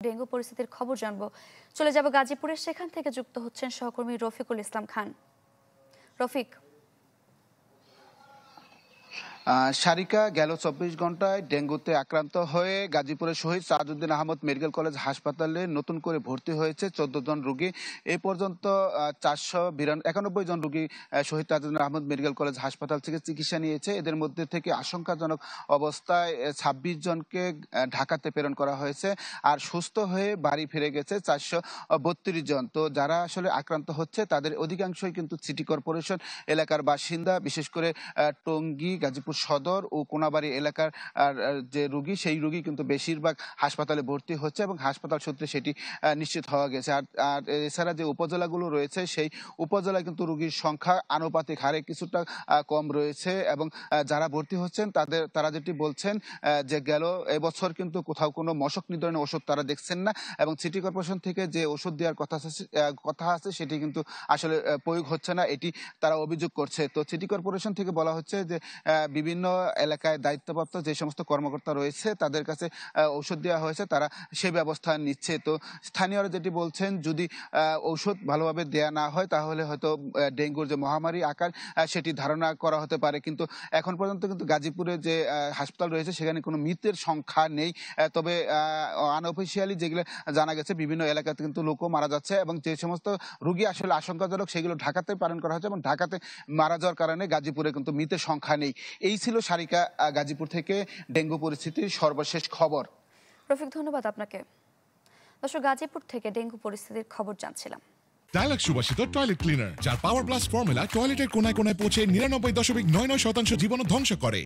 Dengue পরিস্থিতির খবর জানবো। চলে যাব গাজীপুরে, সেখান থেকে যুক্ত হচ্ছেন সহকর্মী রফিকুল ইসলাম খান। রফিক। সারিকা, গেল 24 ঘন্টায় ডেঙ্গুতে আক্রান্ত হয়ে গাজীপুরের শহীদ সাহাদুদ্দিন আহমদ মেডিকেল কলেজ হাসপাতালে নতুন করে ভর্তি হয়েছে 14 জন রোগী। এ পর্যন্ত 491 জন রোগী শহীদ সাহাদুদ্দিন আহমদ মেডিকেল কলেজ হাসপাতাল থেকে চিকিৎসা নিয়েছে। এদের মধ্যে থেকে আশঙ্কাজনক অবস্থায় 26 জনকে ঢাকাতে প্রেরণ করা হয়েছে, আর সুস্থ হয়ে বাড়ি ফিরে গেছে 432 জন। তো যারা আসলে আক্রান্ত হচ্ছে তাদের অধিকাংশই কিন্তু সিটি কর্পোরেশন এলাকার বাসিন্দা, বিশেষ করে টঙ্গী, গাজীপুর সদর ও কোনাবাড়ি এলাকার যে রোগী, সেই রোগী কিন্তু বেশিরভাগ হাসপাতালে ভর্তি হচ্ছে এবং হাসপাতাল সূত্রে সেটি নিশ্চিত হওয়া গেছে। আর এছাড়া যে উপজেলাগুলো রয়েছে সেই উপজেলায় কিন্তু রোগীর সংখ্যা আনুপাতিক হারে কিছুটা কম রয়েছে এবং যারা ভর্তি হচ্ছেন তারা যেটি বলছেন যে গেল এবছর কিন্তু কোথাও কোনো মশক নিধনের ওষুধ তারা দেখছেন না এবং সিটি কর্পোরেশন থেকে যে ওষুধ দেওয়ার কথা আছে সেটি কিন্তু আসলে প্রয়োগ হচ্ছে না, এটি তারা অভিযোগ করছে। তো সিটি কর্পোরেশন থেকে বলা হচ্ছে যে বিভিন্ন এলাকায় দায়িত্বপ্রাপ্ত যে সমস্ত কর্মকর্তা রয়েছে তাদের কাছে ঔষধ দেওয়া হয়েছে, তারা সে ব্যবস্থা নিচ্ছে। তো স্থানীয়রা যেটি বলছেন, যদি ঔষধ ভালোভাবে দেয়া না হয় তাহলে হয়তো ডেঙ্গুর যে মহামারী আকার সেটি ধারণা করা হতে পারে। কিন্তু এখন পর্যন্ত কিন্তু গাজীপুরে যে হাসপাতাল রয়েছে সেখানে কোনো মৃতের সংখ্যা নেই, তবে আনঅফিসিয়ালি যেগুলো জানা গেছে বিভিন্ন এলাকাতে কিন্তু লোকও মারা যাচ্ছে এবং যে সমস্ত রোগী আসলে আশঙ্কাজনক সেগুলো ঢাকাতে প্রেরণ করা হচ্ছে এবং ঢাকাতে মারা যাওয়ার কারণে গাজীপুরে কিন্তু মৃতের সংখ্যা নেই। এই ছিল সারিকা গাজীপুর থেকে ডেঙ্গু পরিস্থিতির সর্বশেষ খবর। রফিক, ধন্যবাদ আপনাকে। দর্শক, গাজীপুর থেকে ডেঙ্গু পরিস্থিতির খবর জানছিলাম। ডায়ালগ সুবাসিত টয়লেট ক্লিনার, যার পাওয়ার প্লাস ফর্মুলা টয়লেটের কোনায় কোনায় পৌঁছে 99.99% জীবাণু ধ্বংস করে।